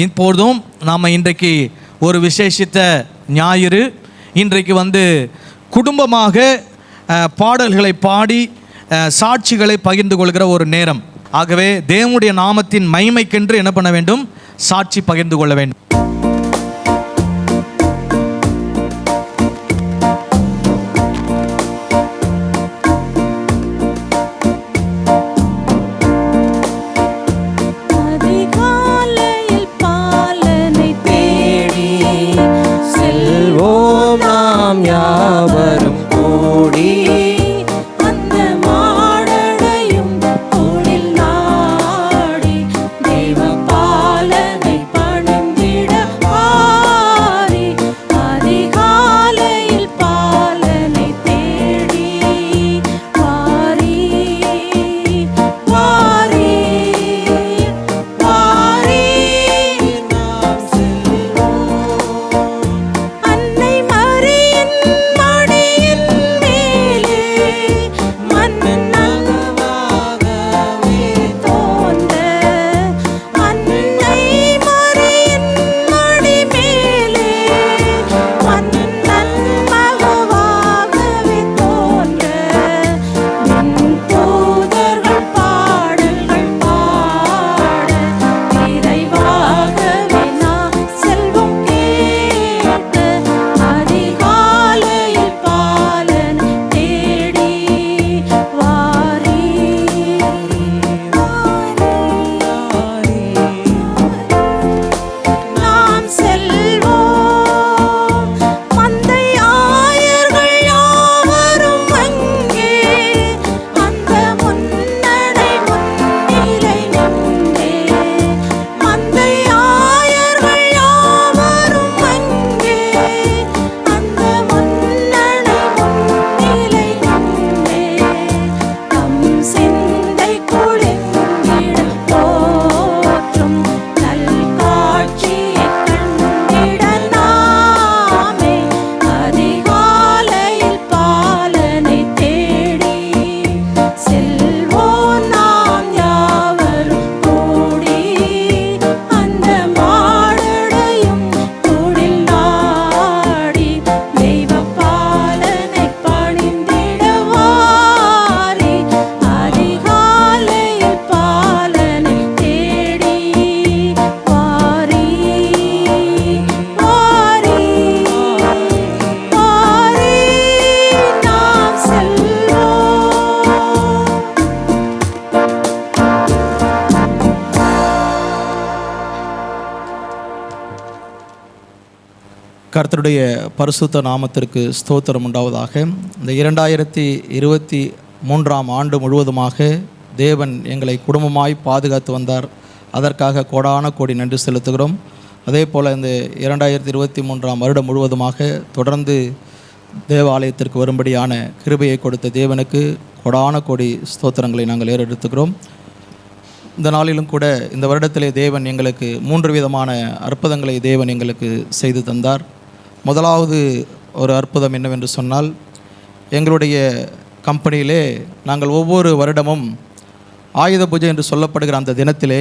இப்போதும் நாம் இன்றைக்கு ஒரு விசேஷித்த ஞாயிறு. இன்றைக்கு குடும்பமாக பாடல்களை பாடி சாட்சிகளை பகிர்ந்து கொள்கிற ஒரு நேரம். ஆகவே தேவனுடைய நாமத்தின் மகிமைக்கென்று என்ன பண்ண வேண்டும்? சாட்சி பகிர்ந்து கொள்ள வேண்டும். யாவரும் கூடி அந்த மாடடையும் தொழில் நாடி தெய்வ பாலனை பணிந்திட வாரி. அதிகாலையில் பாலனை தேடி வாரி வாரி வாரி நாம் செல்வோம். அன்னை மரியின் மடியின் மேலே மன்னனாகவே தோன்ற. அன்னை மரியின் மடி மேலே மன்னன் மகவாகவே தோன்ற. தூதர்கள் பாடல்கள் பாட விரைவாகவே நான் செல்வம் கேட்ட. அதிகாலையில் பாலன் தேடி வாரி நாம் செல்வோம். மந்தை ஆயர்கள் யாவரும் அங்கே அந்த முன்னடை முன்னிலை நின்றே. மந்தை ஆயர்கள் யாவரும் அங்கே அந்த முன்னடை முன்னிலை நின்றே. தம் சிந்தை குளிர்ந்திட தோற்றும் நல்காட்சியைக் கண்டிட நாமே அதிகாலையில் பாலனை தேடி செல்வோம். நாம் யாவரும் கூடி அந்த மாடடையும் தொழில் நாடி தெய்வ பாலனை பணிந்திட வாரி. அதிகாலையில் பாலனை தேடி வாரி வாரி வாரி நாம் செல்வோம். கர்த்தருடைய பரிசுத்த நாமத்திற்கு ஸ்தோத்திரம் உண்டாவதாக. இந்த 2023 ஆண்டு முழுவதுமாக தேவன் எங்களை குடும்பமாய் பாதுகாத்து வந்தார். அதற்காக கோடான கோடி நன்றி செலுத்துகிறோம். அதே போல் இந்த 2023 வருடம் முழுவதுமாக தொடர்ந்து தேவாலயத்திற்கு வரும்படியான கிருபையை கொடுத்த தேவனுக்கு கோடான கோடி ஸ்தோத்திரங்களை நாங்கள் ஏறெடுத்துக்கிறோம். இந்த நாளிலும் கூட இந்த வருடத்திலே தேவன் எங்களுக்கு 3 விதமான அற்புதங்களை தேவன் எங்களுக்கு செய்து தந்தார். முதலாவது ஒரு அற்புதம் என்னவென்று சொன்னால், எங்களுடைய கம்பெனியிலே நாங்கள் ஒவ்வொரு வருடமும் ஆயுத பூஜை என்று சொல்லப்படுகிற அந்த தினத்திலே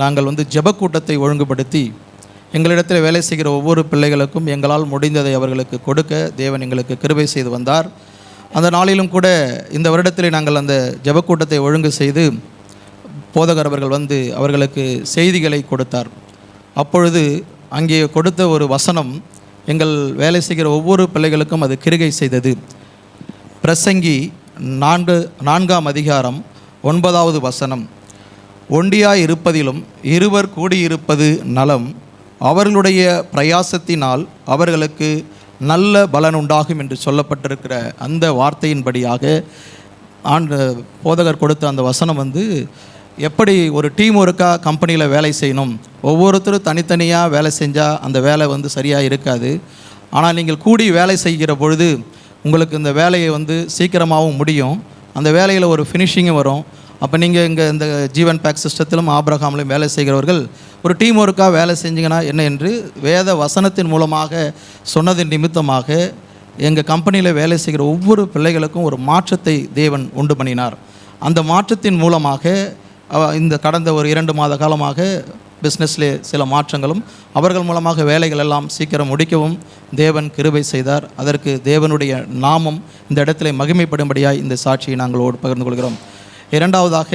நாங்கள் ஜெபக்கூட்டத்தை ஒழுங்குபடுத்தி எங்களிடத்தில் வேலை செய்கிற ஒவ்வொரு பிள்ளைகளுக்கும் எங்களால் முடிந்ததை அவர்களுக்கு கொடுக்க தேவன் எங்களுக்கு கிருபை செய்து வந்தார். அந்த நாளிலும் கூட இந்த வருடத்திலே நாங்கள் அந்த ஜெபக்கூட்டத்தை ஒழுங்கு செய்து போதகர் அவர்கள் அவர்களுக்கு செய்திகளை கொடுத்தார். அப்பொழுது அங்கே கொடுத்த ஒரு வசனம் எங்கள் வேலை செய்கிற ஒவ்வொரு பிள்ளைகளுக்கும் அது கிருகை செய்தது. பிரசங்கி 4ஆம் அதிகாரம் 9வது வசனம், ஒண்டியாய் இருப்பதிலும் இருவர் கூடியிருப்பது நலம், அவர்களுடைய பிரயாசத்தினால் அவர்களுக்கு நல்ல பலன் உண்டாகும் என்று சொல்லப்பட்டிருக்கிற அந்த வார்த்தையின்படியாக போதகர் கொடுத்த அந்த வசனம் எப்படி ஒரு டீம் ஒர்க்காக கம்பெனியில் வேலை செய்யணும். ஒவ்வொருத்தரும் தனித்தனியாக வேலை செஞ்சால் அந்த வேலை சரியாக இருக்காது. ஆனால் நீங்கள் கூடி வேலை செய்கிற பொழுது உங்களுக்கு இந்த வேலையை சீக்கிரமாகவும் முடியும், அந்த வேலையில் ஒரு ஃபினிஷிங்கும் வரும். அப்போ நீங்கள் இங்கே இந்த ஜீவன் பேக் சிஸ்டத்திலும் ஆபிரகாம்லையும் வேலை செய்கிறவர்கள் ஒரு டீம் ஒர்க்காக வேலை செஞ்சிங்கன்னா என்ன என்று வேத வசனத்தின் மூலமாக சொன்னதின் நிமித்தமாக எங்கள் கம்பெனியில் வேலை செய்கிற ஒவ்வொரு பிள்ளைகளுக்கும் ஒரு மாற்றத்தை தேவன் உண்டு பண்ணினார். அந்த மாற்றத்தின் மூலமாக இந்த கடந்த ஒரு 2 மாத காலமாக பிஸ்னஸ்லே சில மாற்றங்களும் அவர்கள் மூலமாக வேலைகள் எல்லாம் சீக்கிரம் முடிக்கவும் தேவன் கிருபை செய்தார். அதற்கு தேவனுடைய நாமம் இந்த இடத்திலே மகிமைப்படும்படியாய் இந்த சாட்சியை நாங்கள் பகிர்ந்து கொள்கிறோம். இரண்டாவதாக,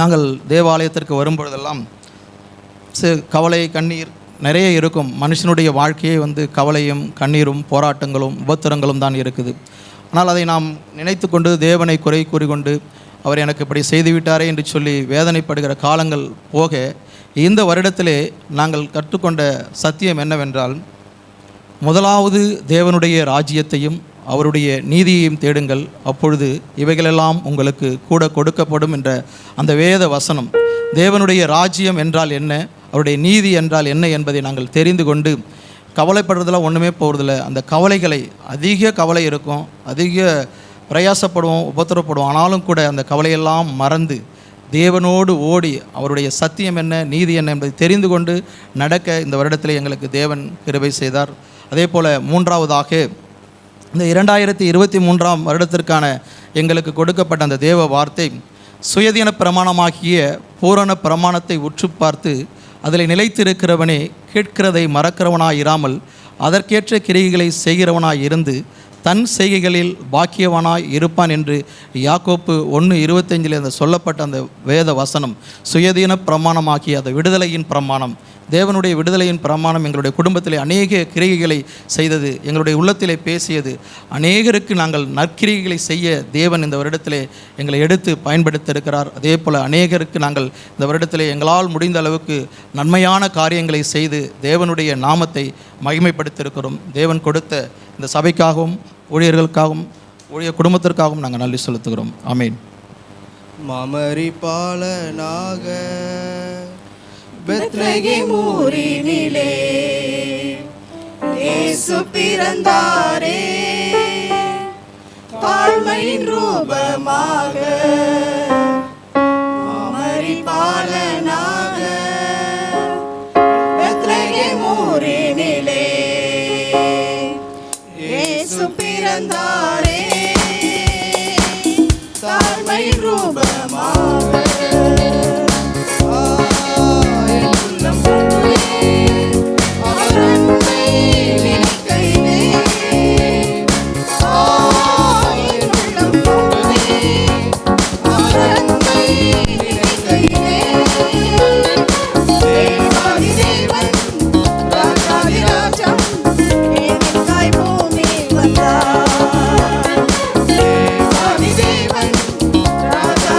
நாங்கள் தேவாலயத்திற்கு வரும்பொழுதெல்லாம் கவலை கண்ணீர் நிறைய இருக்கும். மனுஷனுடைய வாழ்க்கையே கவலையும் கண்ணீரும் போராட்டங்களும் உபத்திரங்களும் தான் இருக்குது. ஆனால் அதை நாம் நினைத்து கொண்டு தேவனை குறை கூறிக்கொண்டு அவர் எனக்கு இப்படி செய்துவிட்டாரே என்று சொல்லி வேதனைப்படுகிற காலங்கள் போக, இந்த வருடத்திலே நாங்கள் கற்றுக்கொண்ட சத்தியம் என்னவென்றால், முதலாவது தேவனுடைய ராஜ்யத்தையும் அவருடைய நீதியையும் தேடுங்கள், அப்பொழுது இவைகளெல்லாம் உங்களுக்கு கூட கொடுக்கப்படும் என்ற அந்த வேத வசனம். தேவனுடைய ராஜ்யம் என்றால் என்ன, அவருடைய நீதி என்றால் என்ன என்பதை நாங்கள் தெரிந்து கொண்டு கவலைப்படுறதுலாம் ஒன்றுமே போகிறதில்ல. அந்த கவலைகளை, அதிக கவலை இருக்கும், அதிக பிரயாசப்படுவோம், உபத்திரப்படுவோம், ஆனாலும் கூட அந்த கவலையெல்லாம் மறந்து தேவனோடு ஓடி அவருடைய சத்தியம் என்ன, நீதி என்ன என்பதை தெரிந்து கொண்டு நடக்க இந்த வருடத்தில் எங்களுக்கு தேவன் கிருபை செய்தார். அதே போல் மூன்றாவதாக, இந்த 2023 வருடத்திற்கான எங்களுக்கு கொடுக்கப்பட்ட அந்த தேவ வார்த்தை, சுயதீன பிரமாணமாகிய பூரண பிரமாணத்தை உற்று பார்த்து அதில் நிலைத்திருக்கிறவனே கேட்கிறதை மறக்கிறவனாய் இராமல் அதற்கேற்ற கிரியைகளை செய்கிறவனாய் இருந்து தன் செய்கைகளில் பாக்கியவனாய் இருப்பான் என்று யாக்கோப்பு 1:25 அந்த சொல்லப்பட்ட அந்த வேத வசனம் சுயதீன பிரமாணமாகிய அந்த விடுதலையின் பிரமாணம், தேவனுடைய விடுதலையின் பிரமாணம் எங்களுடைய குடும்பத்திலே அநேக கிரியைகளை செய்தது, எங்களுடைய உள்ளத்திலே பேசியது. அநேகருக்கு நாங்கள் நற்கிரியைகளை செய்ய தேவன் இந்த வருடத்திலே எங்களை எடுத்து பயன்படுத்தியிருக்கிறார். அதே போல் அநேகருக்கு நாங்கள் இந்த வருடத்திலே எங்களால் முடிந்த அளவுக்கு நன்மையான காரியங்களை செய்து தேவனுடைய நாமத்தை மகிமைப்படுத்தியிருக்கிறோம். தேவன் கொடுத்த இந்த சபைக்காகவும் ஊழியர்களுக்காகவும் ஊழியர் குடும்பத்திற்காகவும் நாங்கள் நன்றி செலுத்துகிறோம். ஆமீன். மாமரி பாலனாக பெத்லகேம் ஊரினிலே இயேசு பிறந்தாரே, தாழ்மையின் ரூபமாக மாமரி பாலனாக பெத்லகேம் ஊரினிலே இயேசு பிறந்தாரே, தாழ்மையின் ரூபமாக ராஜா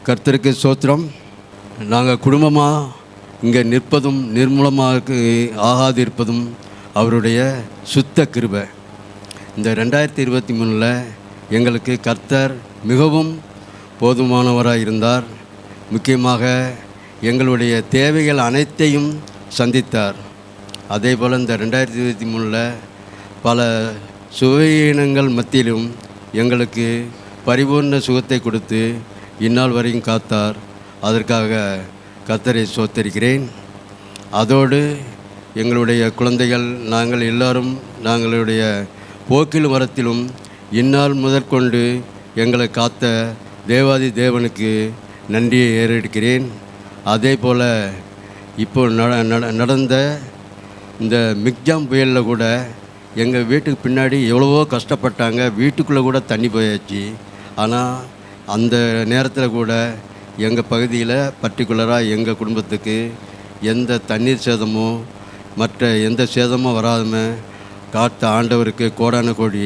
கர்த்தருக்கு ஸ்தோத்திரம். நாங்கள் குடும்பமாக இங்கே நிற்பதும் நிர்மூலமாக ஆகாதிருப்பதும் அவருடைய சுத்த கிருபை. இந்த 2023 எங்களுக்கு கர்த்தர் மிகவும் போதுமானவராக இருந்தார். முக்கியமாக எங்களுடைய தேவைகள் அனைத்தையும் சந்தித்தார். அதே போல் இந்த 2023 பல சுவையினங்கள் மத்தியிலும் எங்களுக்கு பரிபூர்ண சுகத்தை கொடுத்து இந்நாள் வரையும் காத்தார். அதற்காக கர்த்தரை ஸ்தோத்தரிக்கிறேன். அதோடு எங்களுடைய குழந்தைகள் நாங்கள் எல்லாரும் நாங்களுடைய போக்கிலும் வரத்திலும் இந்நாள் முதற்கொண்டு எங்களை காத்த தேவாதி தேவனுக்கு நன்றியை ஏறெடுக்கிறேன். அதே போல் இப்போ நடந்த இந்த மிக்ஜாம் புயலில் கூட எங்கள் வீட்டுக்கு பின்னாடி எவ்வளவோ கஷ்டப்பட்டாங்க. வீட்டுக்குள்ளே கூட தண்ணி போயாச்சு. ஆனால் அந்த நேரத்தில் கூட எங்கள் பகுதியில் பர்டிகுலராக எங்கள் குடும்பத்துக்கு எந்த தண்ணீர் சேதமோ மற்ற எந்த சேதமும் வராமல் காத்த ஆண்டவருக்கு கோடான கோடி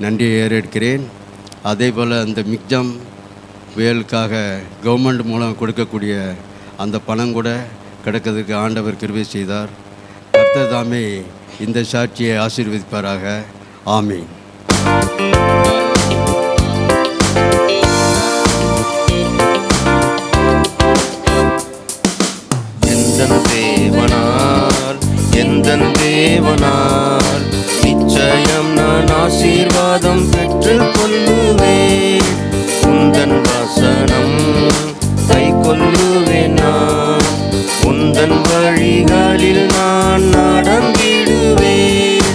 நன்றியை ஏறெடுக்கிறேன். அதே போல் அந்த மிக்ஜாம் புயலுக்காக கவர்மெண்ட் மூலம் கொடுக்கக்கூடிய அந்த பணம் கூட கிடைக்கிறதுக்கு ஆண்டவர் கிருபை செய்தார். கர்த்தர் தாமே இந்த சாட்சியை ஆசீர்வதிப்பாராக. ஆமீன். எந்தன் தேவனால் நிச்சயம் நான் ஆசீர்வாதம் பெற்றுக் கொள்ளுவேன். உந்தன் வசனம் கை கொள்ளுவேன். நான் உந்தன் வழிகளில் நான் நடந்திடுவேன்.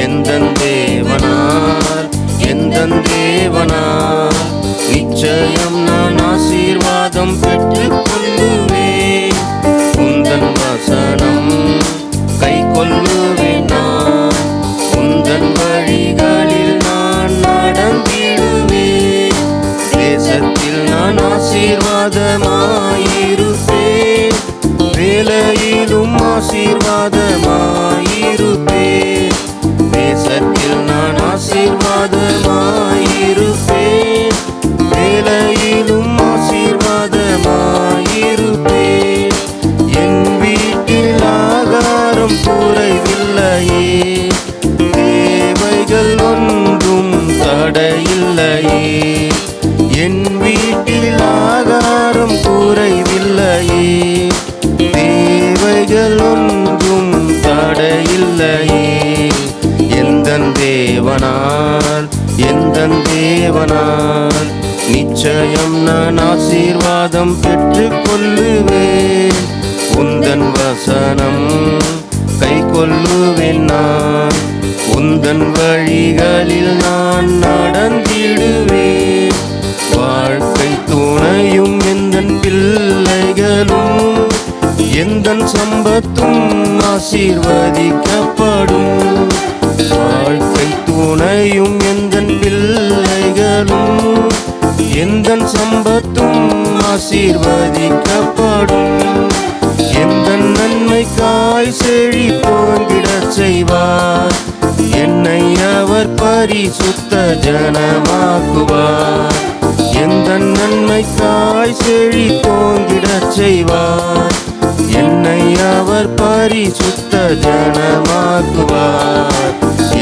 எந்தன் தேவனால் நிச்சயம் நான் ஆசீர்வாதம் பெற்றுக் கொள்ளுவேன். உந்தன் வசனம் கை கொள்ளுவேன். நான் உந்தன் வழிகளில் நான் நடந்திடுவேன். தேசத்தில் நான் ஆசீர்வாதமாயிருப்பேன். வேலையிலும் ஆசீர்வாதமாயிருப்பேன். தேசத்தில் நான் ஆசீர்வாதமாயிருப்பேன். வேலையிலும் ஆசீர்வாதமாயிருப்பேன். என் வீட்டில் ஆகாரம் குறைவில்லையே. தேவைகள் ஒன்றும் தடையில்லையே. என் வீட்டில் ஆகாரம் குறைவில்லையே. தேவைகள் ஒன்றும் தடையில்லையே. எந்தன் தேவனால் நிச்சயம் நான் ஆசீர்வாதம் பெற்றுக் கொள்ளுவேன். உந்தன் வசனம் கை கொள்ளுவேன். நான் உந்தன் வழிகளில் நான் நடந்திடுவேன். வாழ்க்கை துணையும் எந்தன் பிள்ளைகளும் எந்தன் சம்பத்தும் ஆசீர்வதிக்கப்படும். வாழ்க்கை துணையும் எந்தன் பிள்ளைகளும் எந்தன் சம்பத்தும் ஆசீர்வதிக்கப்படும். எந்தன் நன்மைக்காய் செழித்தோங்கிடச் செய்வார். என்னை அவர் பரிசுத்த ஜனமாக்குவார். எந்தன் நன்மைக்காய் செழித்தோங்கிடச் செய்வார். என்னை அவர் பரிசுத்த ஜனமாக்குவார்.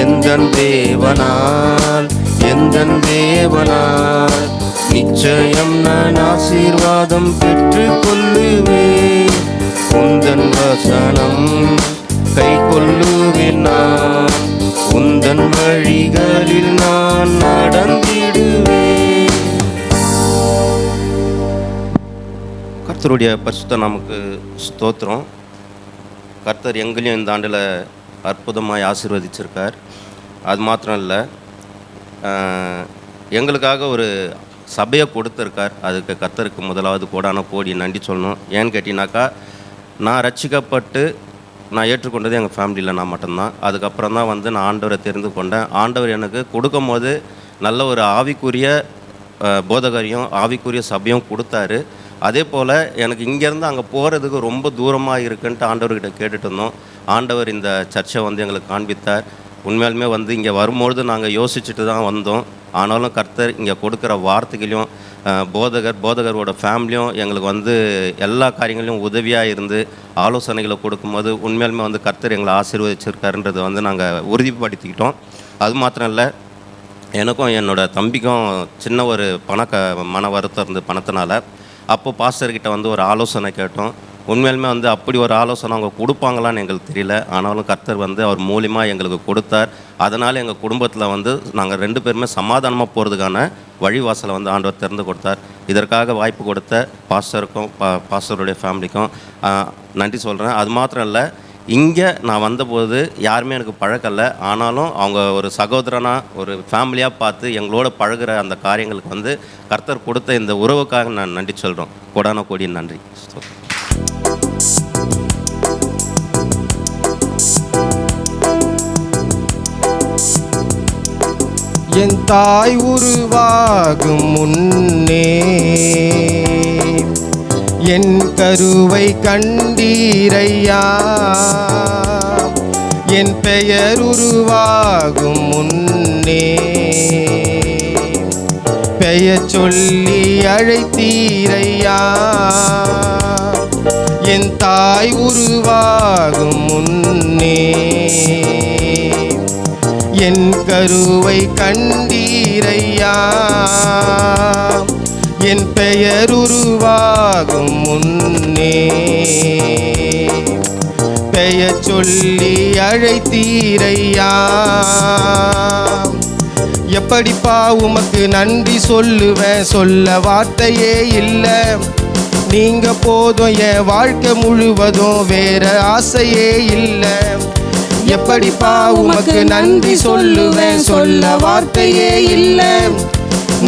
எந்தன் தேவனால் நிச்சயம் நான் ஆசீர்வாதம் பெற்றுக் கொள்ளுவேன். உந்தன் வசனம் கை கொள்ளுவேன். நான் உந்தன் வழிகளில் நான் நடந்திடுவேன். கர்த்தருடைய பரிசுத்த நாமக்கு ஸ்தோத்திரம். கர்த்தர் எங்களையும் இந்த ஆண்டில் அற்புதமாய் ஆசீர்வதிச்சிருக்கார். அது மாத்திரம் இல்லை, எங்களுக்காக ஒரு சபையை கொடுத்துருக்கார். அதுக்கு கர்த்தருக்கு முதலாவது கோடான கோடி நன்றி சொல்லணும். ஏன்னு கேட்டிங்கனாக்கா, நான் ரட்சிக்கப்பட்டு நான் ஏற்றுக்கொண்டது எங்கள் ஃபேமிலியில் நான் மட்டும்தான். அதுக்கப்புறம் தான் நான் ஆண்டவரை தெரிந்து கொண்டேன். ஆண்டவர் எனக்கு கொடுக்கும் போது நல்ல ஒரு ஆவிக்குரிய போதகரையும் ஆவிக்குரிய சபையும் கொடுத்தாரு. அதே போல் எனக்கு இங்கேருந்து அங்கே போகிறதுக்கு ரொம்ப தூரமாக இருக்குன்ட்டு ஆண்டவர்கிட்ட கேட்டுட்டு இருந்தோம். ஆண்டவர் இந்த சர்ச்சை எங்களுக்கு காண்பித்தார். உண்மையாலுமே இங்கே வரும்பொழுது நாங்கள் யோசிச்சுட்டு தான் வந்தோம். ஆனாலும் கர்த்தர் இங்கே கொடுக்குற வார்த்தைகளையும் போதகரோட ஃபேமிலியும் எங்களுக்கு வந்து எல்லா காரியங்களையும் உதவியாக இருந்து ஆலோசனைகளை கொடுக்கும்போது உண்மையாலுமே வந்து கர்த்தர் எங்களை ஆசீர்வதிச்சிருக்காருன்றதை வந்து நாங்கள் உறுதிப்படுத்திக்கிட்டோம். அது மாத்திரம் இல்லை, எனக்கும் என்னோடய தம்பிக்கும் சின்ன ஒரு மன வருத்தம் இருந்து பணத்தினால. அப்போது பாஸ்டர்கிட்ட வந்து ஒரு ஆலோசனை கேட்டோம். உண்மையிலுமே வந்து அப்படி ஒரு ஆலோசனை அவங்க கொடுப்பாங்களான்னு எங்களுக்கு தெரியல. ஆனாலும் கர்த்தர் வந்து அவர் மூலியமாக எங்களுக்கு கொடுத்தார். அதனால் எங்கள் குடும்பத்தில் வந்து நாங்கள் 2 பேருமே சமாதானமாக போகிறதுக்கான வழிவாசலை வந்து ஆண்டவர் திறந்து கொடுத்தார். இதற்காக வாய்ப்பு கொடுத்த பாஸ்டருக்கும் பாஸ்டருடைய ஃபேமிலிக்கும் நன்றி சொல்கிறேன். அது மாத்திரம் இல்லை, இங்கே நான் வந்தபோது யாருமே எனக்கு பழக்கலை. ஆனாலும் அவங்க ஒரு சகோதரனாக ஒரு ஃபேமிலியாக பார்த்து எங்களோட பழகுற அந்த காரியங்களுக்கு வந்து கர்த்தர் கொடுத்த இந்த உறவுக்காக நான் நன்றி சொல்கிறோம். கோடான கோடி நன்றி. என் தாய் உருவாகும் முன்னே என் கருவை கண்டீரையா, என் பெயர் உருவாகும் முன்னே பெயர் சொல்லி அழைத்தீரையா. என் தாய் உருவாகும் முன்னே என் கருவை கண்டீரையா, என் பெயர் உருவாகும் முன்னே பெயர் சொல்லி அழைத்தீரையா. எப்படிப்பா உமக்கு நன்றி சொல்லுவேன், சொல்ல வார்த்தையே இல்லை. நீங்க போதும், என் வாழ்க்கை முழுவதும் வேற ஆசையே இல்லை. எப்படிப்பா உமக்கு நன்றி சொல்லுவேன், சொல்ல வார்த்தையே இல்லை.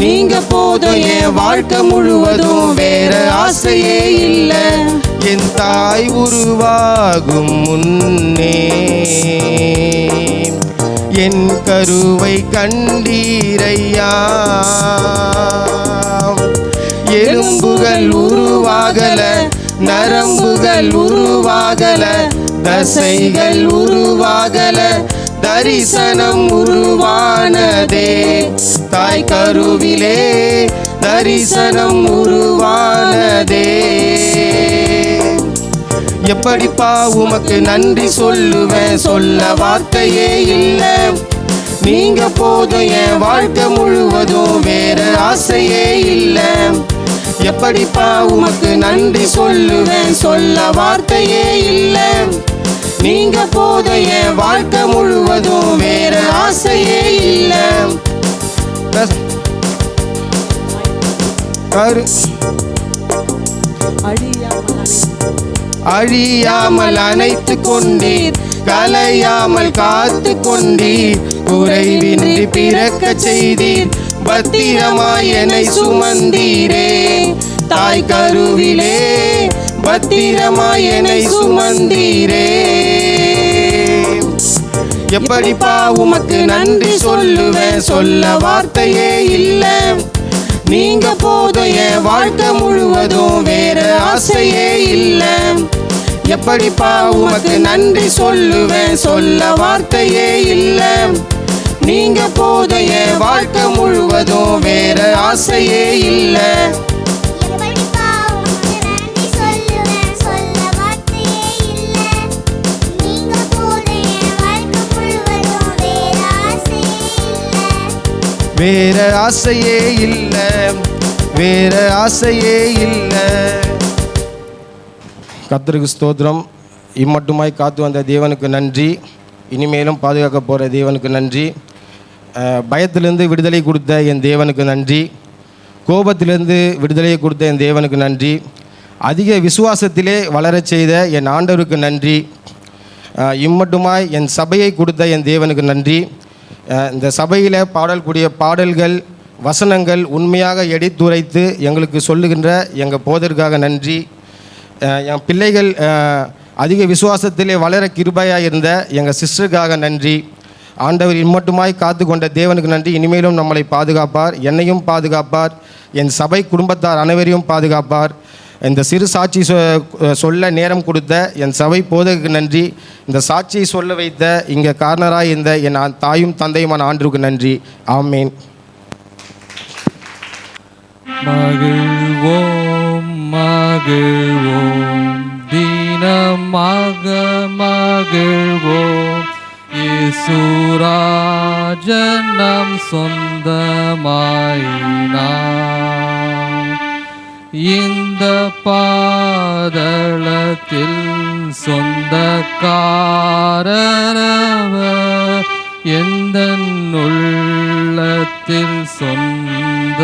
நீங்க போதும், என் வாழ்க்கை முழுவதும் வேற ஆசையே இல்லை. என் தாய் உருவாகும் முன்னே என் கருவை கண்டீரையா. எலும்புகள் உருவாகல, நரம்புகள் உருவாகல, தசைகள் உருவாகல, தரிசனம் உருவானதே. தாய் கருவிலே தரிசனம் உருவானதே. எப்படிப்பா உமக்கு நன்றி சொல்லுவேன், சொல்ல வார்த்தையே இல்லை. நீங்க போதும், என் வாழ்க்கை முழுவதும் வேற ஆசையே இல்லை. எப்படிப்பா உமக்கு நன்றி சொல்லுவேன், சொல்ல வார்த்தையே இல்லை. நீங்க போதும், என் வாழ்க்கை முழுவதும் வேற ஆசையே இல்லை. அழியாமல் அணைத்து கொண்டீர், கலையாமல் காத்து கொண்டீர், குறைவின்றி பிறக்க செய்தீர், பத்திரமாய் என்னை சுமந்தீரே. தாய் கருவிலே பத்திரமாய் என்னை சுமந்தீரே. எப்படிப்பா உமக்கு நன்றி சொல்லுவேன், சொல்ல வார்த்தையே இல்லை. நீங்க போதும், என் வாழ்க்கை முழுவதும் வேற ஆசையே இல்லை. எப்படிப்பா உமக்கு நன்றி சொல்லுவேன், சொல்ல வார்த்தையே இல்லை. நீங்க போதும், என் வாழ்க்கை முழுவதும் வேற ஆசையே இல்லை. வேற ஆசையே இல்லை, வேற ஆசையே இல்லை. கர்த்தருக்கு ஸ்தோத்திரம். இம்மட்டுமாய் காத்து வந்த தேவனுக்கு நன்றி. இனிமேலும் பாதுகாக்க போகிற தேவனுக்கு நன்றி. பயத்திலிருந்து விடுதலை கொடுத்த என் தேவனுக்கு நன்றி. கோபத்திலிருந்து விடுதலையை கொடுத்த என் தேவனுக்கு நன்றி. அதிக விசுவாசத்திலே வளரச் செய்த என் ஆண்டவருக்கு நன்றி. இம்மட்டுமாய் என் சபையை கொடுத்த என் தேவனுக்கு நன்றி. இந்த சபையில் பாடக்கூடிய பாடல்கள் வசனங்கள் உண்மையாக எடுத்துரைத்து எங்களுக்கு சொல்லுகின்ற எங்கள் போதற்காக நன்றி. என் பிள்ளைகள் அதிக விசுவாசத்திலே வளர கிருபையாக இருந்த எங்கள் சிஸ்டருக்காக நன்றி. ஆண்டவர் இம்மட்டுமாய் காத்து கொண்ட தேவனுக்கு நன்றி. இனிமேலும் நம்மளை பாதுகாப்பார், என்னையும் பாதுகாப்பார், என் சபை குடும்பத்தார் அனைவரையும் பாதுகாப்பார். இந்த சிறு சாட்சி சொல்ல நேரம் கொடுத்த என் சபை போதகருக்கு நன்றி. இந்த சாட்சியை சொல்ல வைத்த இங்கே காரணராக இருந்த என் தாயும் தந்தையுமான ஆண்டவருக்கு நன்றி. ஆமேன். மகிழ்வோம் மகிழ்வோம் தினமாக மகிழ்வோம் இயேசுராஜன் நம் சொந்தமாயினார். இந்த பாதளத்தில் சொந்தக்காரனவர் எந்த உள்ளத்தில் சொந்தமானார்.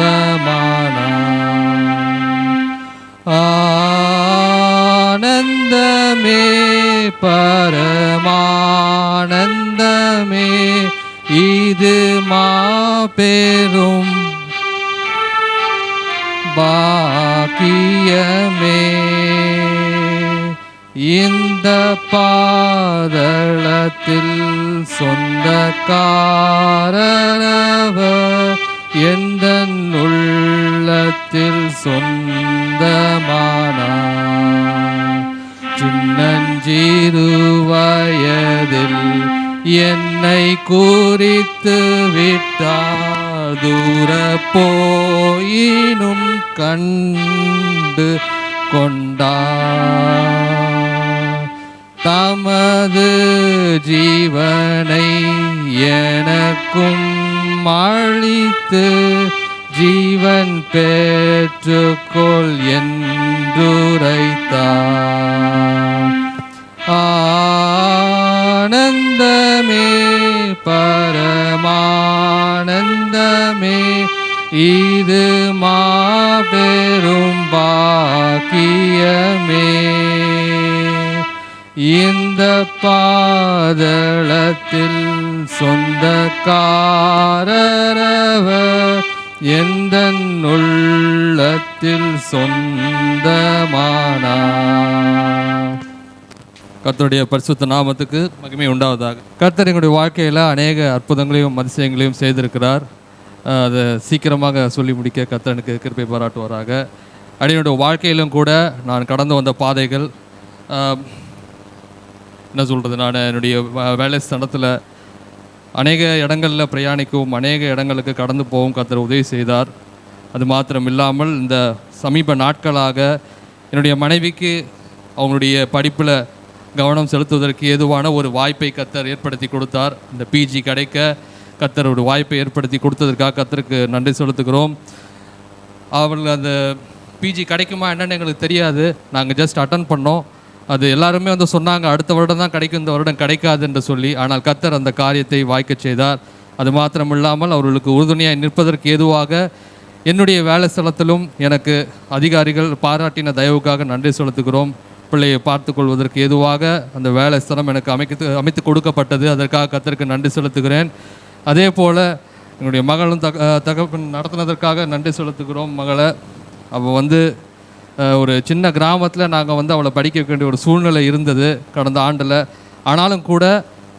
ஆனந்தமே பரமானந்தமே இது மாபெரும் பாக்கியமே. இந்த பாதளத்தில் சொந்தக்காரனவர் எந்த உள்ளத்தில் சொந்தமானார். சின்னஞ்சிறு வயதில் என்னை குறித்து விட்டார், தூர போயினும் கண்டு கொண்டார். தமது ஜீவனை எனக்கும் அளித்து ஜீவன் பெற்றுக்கொள் என்றுரைத்தார். ஆனந்தமே பரமானந்தமே இது மாபெரும் பாக்கியமே. இந்த பாதளத்தில் சொந்தக்காரரவர் எந்த உள்ளத்தில் சொந்தமானார். கர்த்தருடைய பரிசுத்த நாமத்துக்கு மகிமை உண்டாவதாக. கர்த்தர் எங்களுடைய வாழ்க்கையில் அநேக அற்புதங்களையும் அதிசயங்களையும் செய்திருக்கிறார். அதை சீக்கிரமாக சொல்லி முடிக்க கர்த்தர் எனக்கு கிருபை பாராட்டுவாராக. அடியனுடைய வாழ்க்கையிலும் கூட நான் கடந்து வந்த பாதைகள் என்ன சொல்கிறது, நான் என்னுடைய வேலை ஸ்தலத்தில் அநேக இடங்களில் பிரயாணிக்கவும் அநேக இடங்களுக்கு கடந்து போகவும் கர்த்தர் உதவி செய்தார். அது மாத்திரம் இல்லாமல் இந்த சமீப நாட்களாக என்னுடைய மனைவிக்கு அவங்களுடைய படிப்பில் கவனம் செலுத்துவதற்கு ஏதுவான ஒரு வாய்ப்பை கர்த்தர் ஏற்படுத்தி கொடுத்தார். இந்த பிஜி கிடைக்க கர்த்தர் ஒரு வாய்ப்பை ஏற்படுத்தி கொடுத்ததற்காக கர்த்தருக்கு நன்றி செலுத்துகிறோம். அவர்கள் அந்த பிஜி கிடைக்குமா என்னென்னு எங்களுக்கு தெரியாது. நாங்கள் ஜஸ்ட் அட்டன் பண்ணோம். அது எல்லாருமே வந்து சொன்னாங்க அடுத்த வருடம் தான் கிடைக்கும், இந்த வருடம் கிடைக்காது என்று சொல்லி. ஆனால் கர்த்தர் அந்த காரியத்தை வாய்க்க செய்தார். அது மாத்திரம் இல்லாமல் அவர்களுக்கு உறுதுணையாக நிற்பதற்கு ஏதுவாக என்னுடைய வேலை ஸ்தலத்திலும் எனக்கு அதிகாரிகள் பாராட்டின தயவுக்காக நன்றி செலுத்துகிறோம். பிள்ளையை பார்த்து கொள்வதற்கு ஏதுவாக அந்த வேலை ஸ்தலம் எனக்கு அமைத்து கொடுக்கப்பட்டது. அதற்காக கர்த்தருக்கு நன்றி செலுத்துகிறேன். அதே போல் என்னுடைய மகளும் தகப்பன் நடத்தினதற்காக நன்றி செலுத்துகிறோம். மகளை அவள் வந்து ஒரு சின்ன கிராமத்தில் நாங்கள் வந்து அவளை படிக்க வேண்டிய ஒரு சூழ்நிலை இருந்தது கடந்த ஆண்டில். ஆனாலும் கூட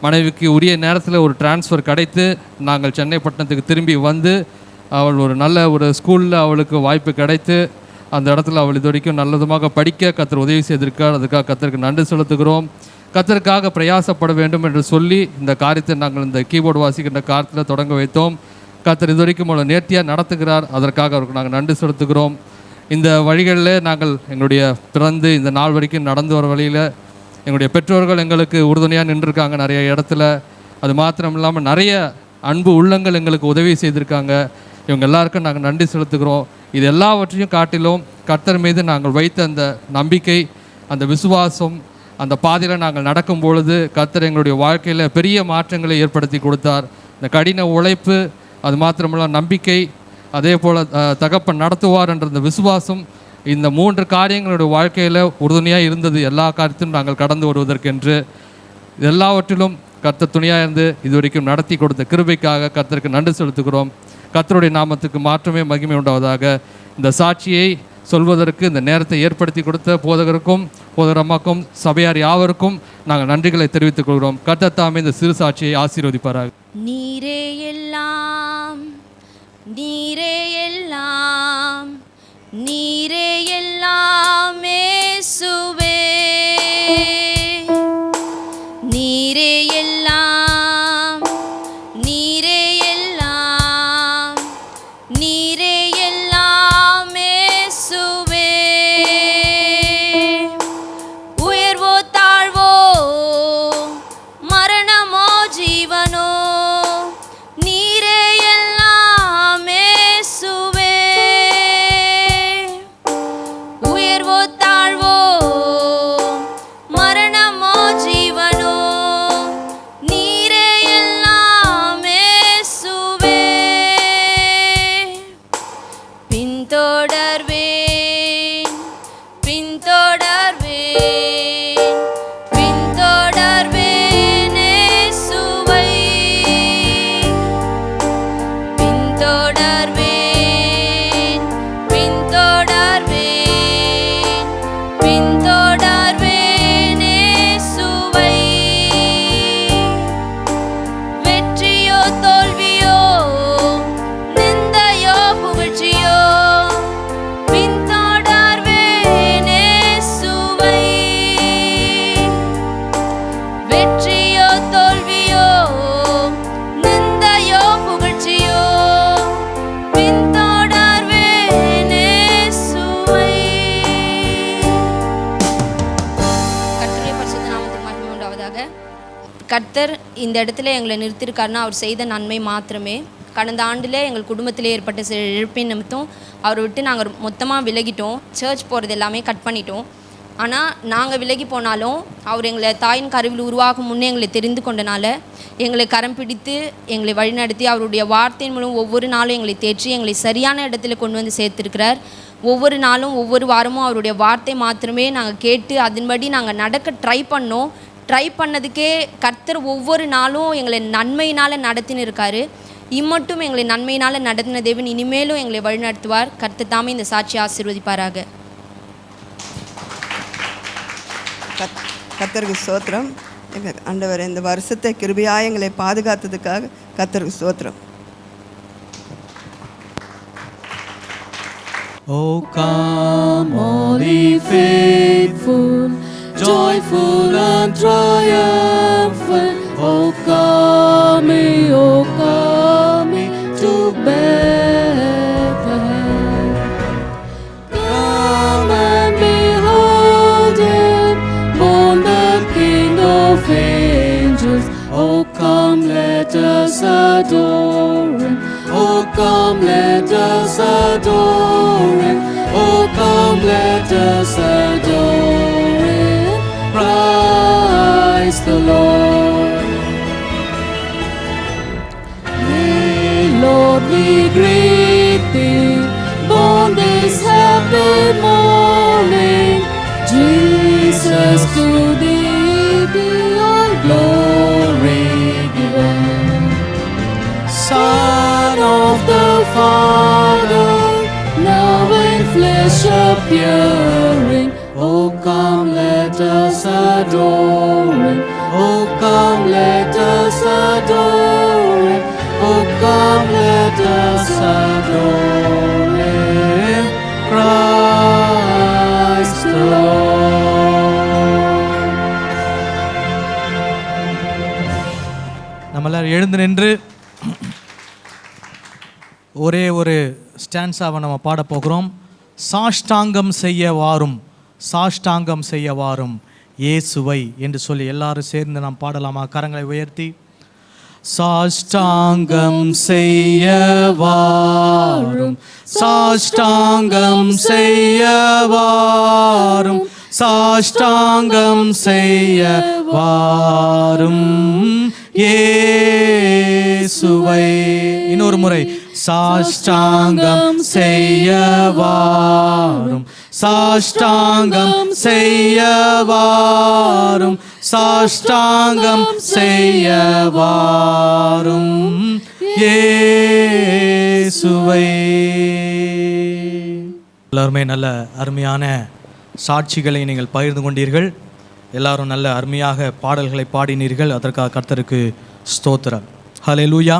மனைவிக்கு உரிய நேரத்தில் ஒரு டிரான்ஸ்ஃபர் கிடைத்து நாங்கள் சென்னை பட்டணத்துக்கு திரும்பி வந்து அவள் ஒரு நல்ல ஒரு ஸ்கூலில் அவளுக்கு வாய்ப்பு கிடைத்து அந்த இடத்துல அவள் இது வரைக்கும் நல்லதுமாக படிக்க கர்த்தர் உதவி செய்திருக்கார். அதுக்காக கர்த்தருக்கு நன்றி செலுத்துகிறோம். கர்த்தருக்காக பிரயாசப்பட வேண்டும் என்று சொல்லி இந்த காரியத்தை நாங்கள் இந்த கீபோர்டு வாசிக்கின்ற காலத்தில் தொடங்க வைத்தோம். கர்த்தர் இது வரைக்கும் அவளை நேர்த்தியாக நடத்துகிறார். அதற்காக அவருக்கு நாங்கள் நன்றி செலுத்துகிறோம். இந்த வழிகளில் நாங்கள் எங்களுடைய பிறந்து இந்த நாள் வரைக்கும் நடந்து வர வழியில் எங்களுடைய பெற்றோர்கள் எங்களுக்கு உறுதுணையாக நின்றுருக்காங்க நிறைய இடத்துல. அது மாத்திரம் இல்லாமல் நிறைய அன்பு உள்ளங்கள் எங்களுக்கு உதவி செய்திருக்காங்க. இவங்க எல்லாருக்கும் நாங்கள் நன்றி செலுத்துகிறோம். இது எல்லாவற்றையும் காட்டிலும் கர்த்தர் மீது நாங்கள் வைத்த அந்த நம்பிக்கை, அந்த விசுவாசம், அந்த பாதையில் நாங்கள் நடக்கும் பொழுது கர்த்தர் எங்களுடைய வாழ்க்கையில் பெரிய மாற்றங்களை ஏற்படுத்தி கொடுத்தார். இந்த கடின உழைப்பு, அது மாத்திரமல்ல நம்பிக்கை, அதே போல் தகப்பன் நடத்துவார் என்ற இந்த விசுவாசம், இந்த 3 காரியங்களுடைய வாழ்க்கையில் உறுதுணையாக இருந்தது. எல்லா காரியத்திலும் நாங்கள் கடந்து வருவதற்கென்று எல்லாவற்றிலும் கர்த்தர் துணையாக இருந்து இதுவரைக்கும் நடத்தி கொடுத்த கிருபைக்காக கர்த்தருக்கு நன்றி செலுத்துகிறோம். கர்த்தருடைய நாமத்துக்கு மாற்றமே மகிமை உண்டாவதாக. இந்த சாட்சியை சொல்வதற்கு இந்த நேரத்தை ஏற்படுத்தி கொடுத்த போதகருக்கும் போதகரம்மாக்கும் சபையார் யாவருக்கும் நாங்கள் நன்றிகளை தெரிவித்துக் கொள்கிறோம். கர்த்தர் தாமே இந்த சிறு சாட்சியை ஆசீர்வதிப்பாராக. நீரே எல்லாம், நீரே எல்லாம், நீரே எல்லாம் இயேசுவே. நீரே எல்லாம், நீரே எல்லாம், நீரே எல்லாம் பின்தொடர்வேன் பின்தொடர்வேன் பின்தொடர்வேன் இயேசுவை பின்தொடர்வேன் பின்தொடர்வேன் பின்தொடர்வேன் இயேசுவை வெற்றியோ தோல்வியோ நிந்தையோ புகழ்ச்சியோ பின்தொடர்வேன் இயேசுவை வெற்றியோ தோல்வியோ நிந்தையோ புகழ்ச்சியோ பின்தொடர்வேன் இயேசுவை. கர்த்தருடைய பரிசுத்த நாமத்துக்கு மகிமை உண்டாவதாக. கர்த்தர் இந்த இடத்துல எங்களை நிறுத்தியிருக்காருன்னா அவர் செய்த நன்மை மாத்திரமே. கடந்த ஆண்டில் எங்கள் குடும்பத்திலே ஏற்பட்ட சில இழப்பின் நிமித்தம் அவரை விட்டு நாங்கள் மொத்தமாக விலகிட்டோம். சர்ச் போகிறது எல்லாமே கட் பண்ணிட்டோம். ஆனால் நாங்கள் விலகி போனாலும் அவர் எங்களை தாயின் கருவில் உருவாகும் முன்னே எங்களை தெரிந்து கொண்டனால எங்களை கரம் பிடித்து எங்களை வழிநடத்தி அவருடைய வார்த்தையின் மூலம் ஒவ்வொரு நாளும் எங்களை தேற்றி எங்களை சரியான இடத்துல கொண்டு வந்து சேர்த்துருக்கிறார். ஒவ்வொரு நாளும் ஒவ்வொரு வாரமும் அவருடைய வார்த்தை மாத்திரமே நாங்கள் கேட்டு அதன்படி நாங்கள் நடக்க ட்ரை பண்ணோம். ட்ரை பண்ணதுக்கே கர்த்தர் ஒவ்வொரு நாளும் எங்களை நன்மையினால் நடத்தின்னு இருக்காரு. இம்மட்டும் எங்களை நன்மையினால் நடத்தின தேவன் இனிமேலும் எங்களை வழிநடத்துவார். கர்த்தர் தாமே இந்த சாட்சியை ஆசீர்வதிப்பாராக. கர்த்தருக்கு ஸ்தோத்திரம். எங்கள் ஆண்டவர் இந்த வருஷத்தை கிருபையாக எங்களை பாதுகாத்ததுக்காக கர்த்தருக்கு ஸ்தோத்திரம். Oh, come, all ye faithful, joyful and triumphant. Oh, come to Bethlehem. Come and behold Him, born the King of angels. Oh, come, let us adore Him. Oh, come, let us adore Him. Oh, come, let us adore Him. Christ the Lord. May, Lord, we greet Thee, born this happy morning. Jesus, to Thee be all glory given. Son of the Father, now in flesh appearing. Oh, come, let us adore Him. Oh, come, let us adore Him. Oh, come, let us adore Him. Christ the Lord. நம்மளால் எழுந்து நின்று ஒரே ஒரு ஸ்டான்ஸாவை நம்ம பாட போகிறோம். சாஷ்டாங்கம் செய்ய வாரும், சாஷ்டாங்கம் செய்ய வாரும் இயேசுவை என்று சொல்லி எல்லாரும் சேர்ந்து நாம் பாடலாமா? கரங்களை உயர்த்தி. சாஷ்டாங்கம் செய்ய வாரும், சாஷ்டாங்கம் செய்ய வாரும், சாஷ்டாங்கம் செய்ய வாரும் இயேசுவை. இன்னொரு முறை. சாஷ்டாங்கம் செய்ய வாரும், சாஷ்டாங்கம் செய்ய வாரும், சாஷ்டாங்கம் செய்ய வாரும் இயேசுவை. எல்லாருமே நல்ல அருமையான சாட்சிகளை நீங்கள் பகிர்ந்து கொண்டீர்கள். எல்லாரும் நல்ல அருமையாக பாடல்களை பாடினீர்கள். அதற்காக கர்த்தருக்கு ஸ்தோத்திரம். ஹல்லேலூயா.